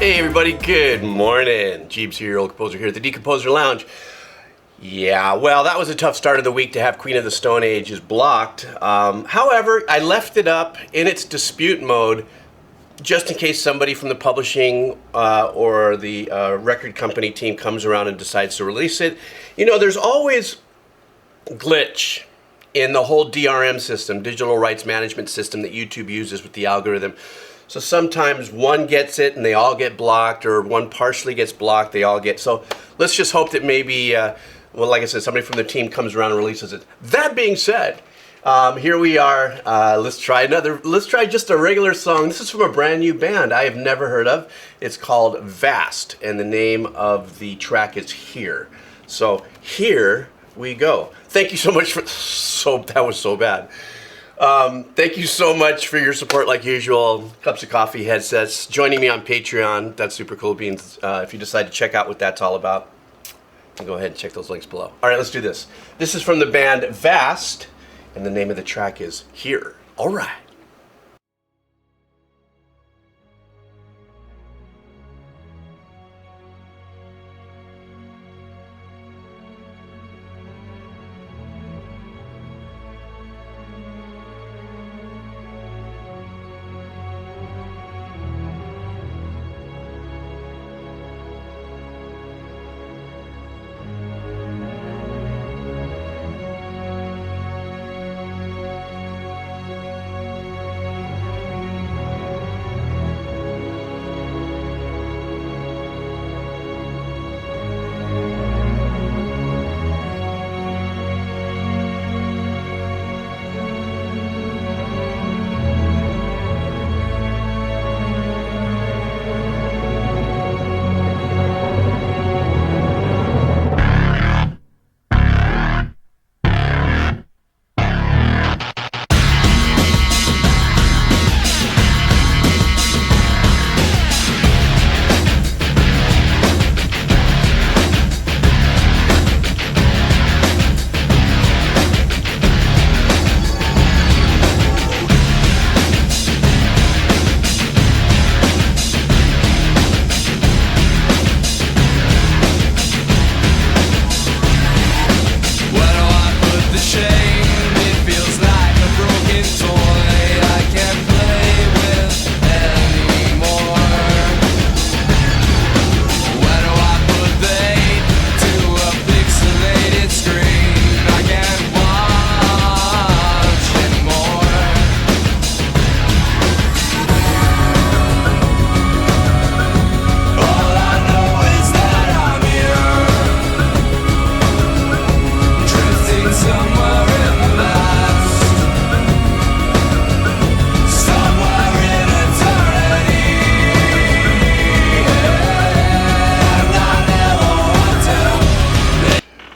Hey everybody, good morning. Geebz here, your old composer here at the Decomposer Lounge. Yeah, well, that was a tough start of the week to have Queen of the Stone Age is blocked. However, I left it up in its dispute mode just in case somebody from the publishing or the record company team comes around and decides to release it. You know, there's always glitch in the whole DRM system, digital rights management system that YouTube uses with the algorithm. So sometimes one gets it and they all get blocked, or one partially gets blocked, they all get. So let's just hope that maybe, well, like I said, somebody from the team comes around and releases it. That being said, here we are. Let's try just a regular song. This is from a brand new band I have never heard of. It's called Vast, and the name of the track is Here. So here we go. Thank you so much for, that was so bad. Thank you so much for your support, like usual. Cups of coffee, headsets, joining me on Patreon. That's super cool beans. If you decide to check out what that's all about, go ahead and check those links below. All right, let's do this. This is from the band Vast, and the name of the track is Here. All right.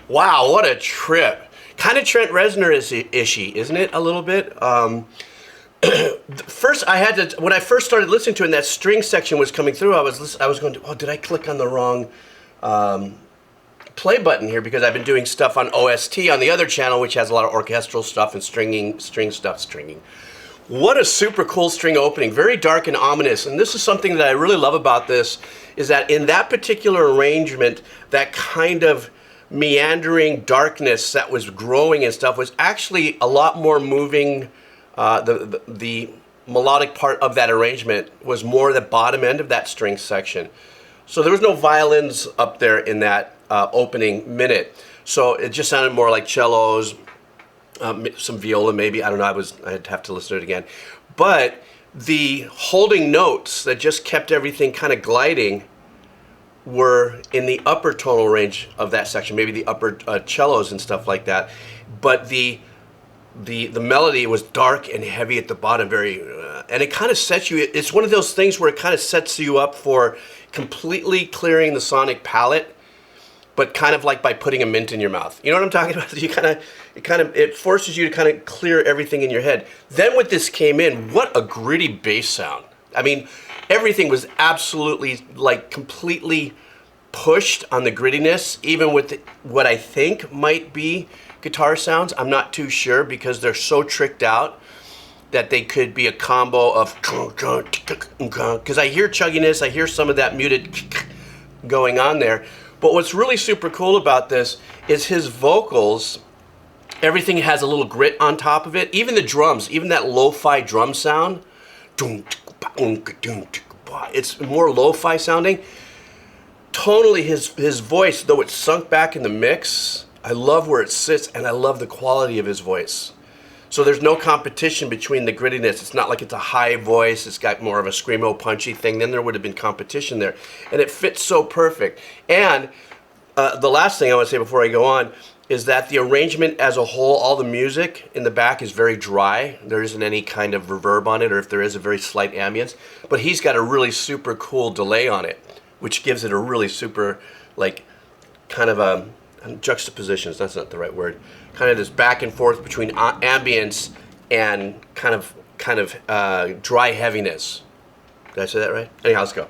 Wow, what a trip. Kind of Trent Reznor-ishy, isn't it, a little bit? First, when I first started listening to it and that string section was coming through, I was going, oh, did I click on the wrong play button here? Because I've been doing stuff on OST on the other channel, which has a lot of orchestral stuff and string stuff. What a super cool string opening, very dark and ominous. And this is something that I really love about this, is that in that particular arrangement, that kind of meandering darkness that was growing and stuff was actually a lot more moving. The melodic part of that arrangement was more the bottom end of that string section. So there was no violins up there in that opening minute. So it just sounded more like cellos, some viola maybe. I don't know, I'd have to listen to it again. But the holding notes that just kept everything kind of gliding were in the upper tonal range of that section, maybe the upper cellos and stuff like that. But the melody was dark and heavy at the bottom, and it kind of sets you, it's one of those things where it kind of sets you up for completely clearing the sonic palette, but kind of like by putting a mint in your mouth. You know what I'm talking about? It forces you to kind of clear everything in your head. Then when this came in, what a gritty bass sound. I mean, everything was absolutely, like, completely pushed on the grittiness, even with what I think might be guitar sounds. I'm not too sure because they're so tricked out. that they could be a combo of, because I hear chugginess, I hear some of that muted going on there. But what's really super cool about this is his vocals. Everything has a little grit on top of it. Even the drums, even that lo-fi drum sound, it's more lo-fi sounding. Tonally, his voice, though it's sunk back in the mix, I love where it sits, and I love the quality of his voice. So there's no competition between the grittiness. It's not like it's a high voice, it's got more of a screamo, punchy thing. Then there would have been competition there. And it fits so perfect. And the last thing I want to say before I go on is that the arrangement as a whole, all the music in the back is very dry. There isn't any kind of reverb on it, or if there is, a very slight ambience. But he's got a really super cool delay on it, which gives it a really super, like, kind of a juxtapositions, that's not the right word, kind of this back and forth between ambience and kind of dry heaviness. Did I say that right? Anyhow, let's go.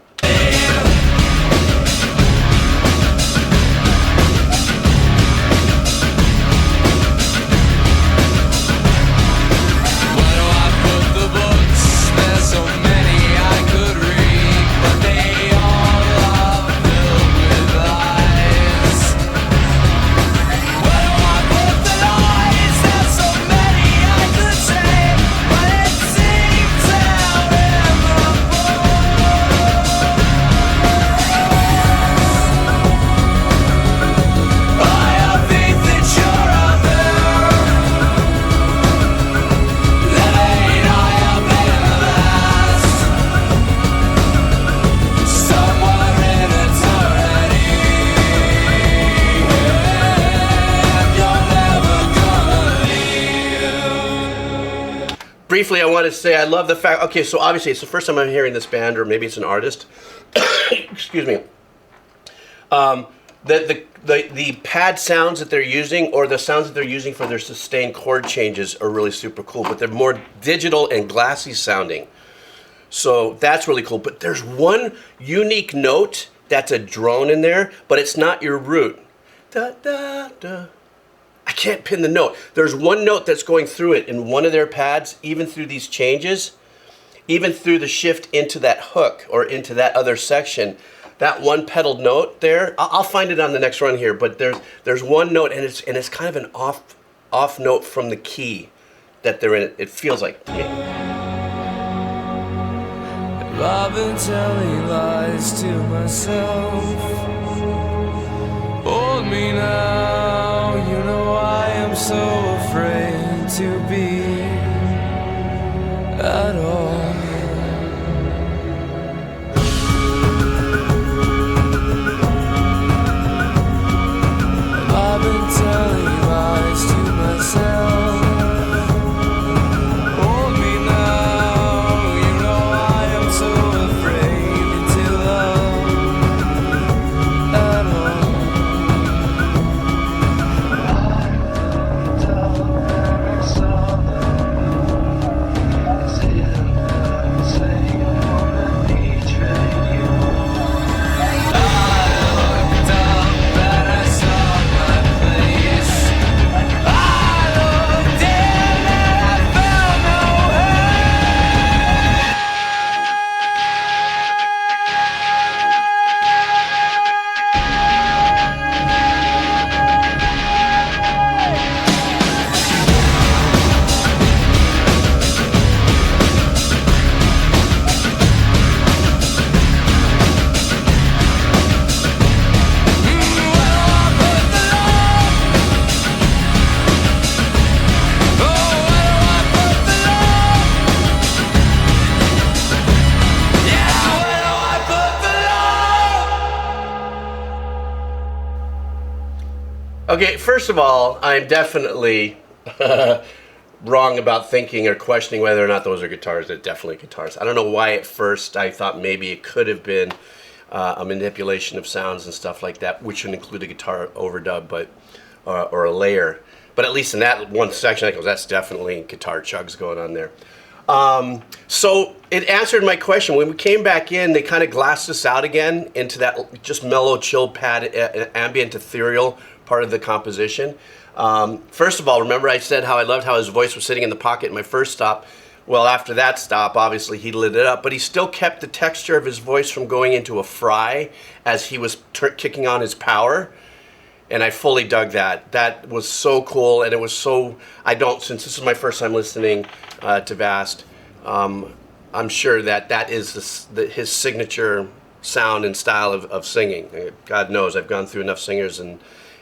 Briefly, I want to say I love the fact, okay, so obviously it's the first time I'm hearing this band, or maybe it's an artist. Excuse me. The pad sounds that they're using, or the sounds that they're using for their sustained chord changes, are really super cool, but they're more digital and glassy sounding. So that's really cool. But there's one unique note that's a drone in there, but it's not your root. Da, da, da. I can't pin the note. There's one note that's going through it in one of their pads, even through these changes, even through the shift into that hook or into that other section. That one pedal note there, I'll find it on the next run here, but there's one note, and it's kind of an off note from the key that they're in. It feels like. Yeah. I've been telling lies to myself. Hold me now, you know I am so afraid to be at all. I've been telling lies to myself. Hold me now, you know I am so afraid to love at all. Okay, first of all, I'm definitely wrong about thinking or questioning whether or not those are guitars. They're definitely guitars. I don't know why at first I thought maybe it could have been a manipulation of sounds and stuff like that, which would include a guitar overdub, but or a layer. But at least in that one section, I go, that's definitely guitar chugs going on there. So it answered my question. When we came back in, they kind of glassed us out again into that just mellow, chill pad, ambient, ethereal part of the composition. First of all, remember I said how I loved how his voice was sitting in the pocket in my first stop. Well, after that stop, obviously he lit it up, but he still kept the texture of his voice from going into a fry as he was kicking on his power. And I fully dug that. That was so cool, and it was so, since this is my first time listening to Vast, I'm sure that is his signature sound and style of singing. God knows, I've gone through enough singers and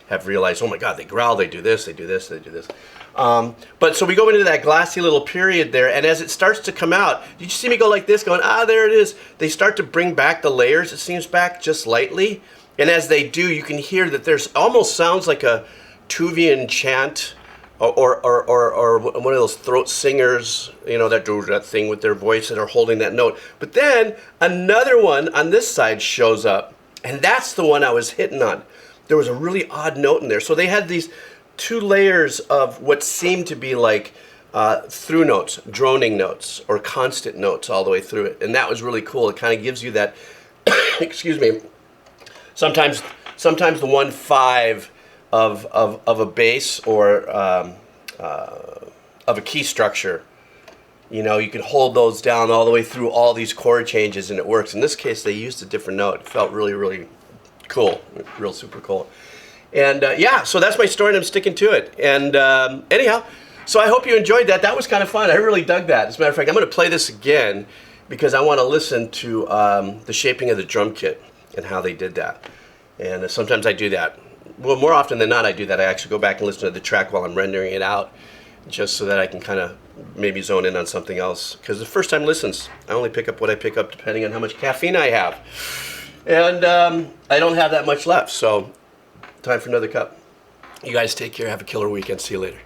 have realized, oh my God, they growl, they do this, they do this, they do this. But so we go into that glassy little period there, and as it starts to come out, did you see me go like this, going, there it is? They start to bring back the layers, it seems, back just lightly. And as they do, you can hear that there's almost sounds like a Tuvian chant, or one of those throat singers, that do that thing with their voice and are holding that note. But then another one on this side shows up, and that's the one I was hitting on. There was a really odd note in there. So they had these two layers of what seemed to be like through notes, droning notes, or constant notes all the way through it. And that was really cool. It kind of gives you that, excuse me, sometimes the 1/5 of a bass or of a key structure. You can hold those down all the way through all these chord changes, and it works. In this case, they used a different note. It felt really, really cool, real super cool. And so that's my story, and I'm sticking to it. And anyhow, so I hope you enjoyed that. That was kind of fun. I really dug that. As a matter of fact, I'm going to play this again because I want to listen to the shaping of the drum kit and how they did that. And sometimes I do that. Well, more often than not, I do that. I actually go back and listen to the track while I'm rendering it out, just so that I can kind of maybe zone in on something else. Because the first time listens, I only pick up what I pick up depending on how much caffeine I have. And I don't have that much left, so time for another cup. You guys take care. Have a killer weekend. See you later.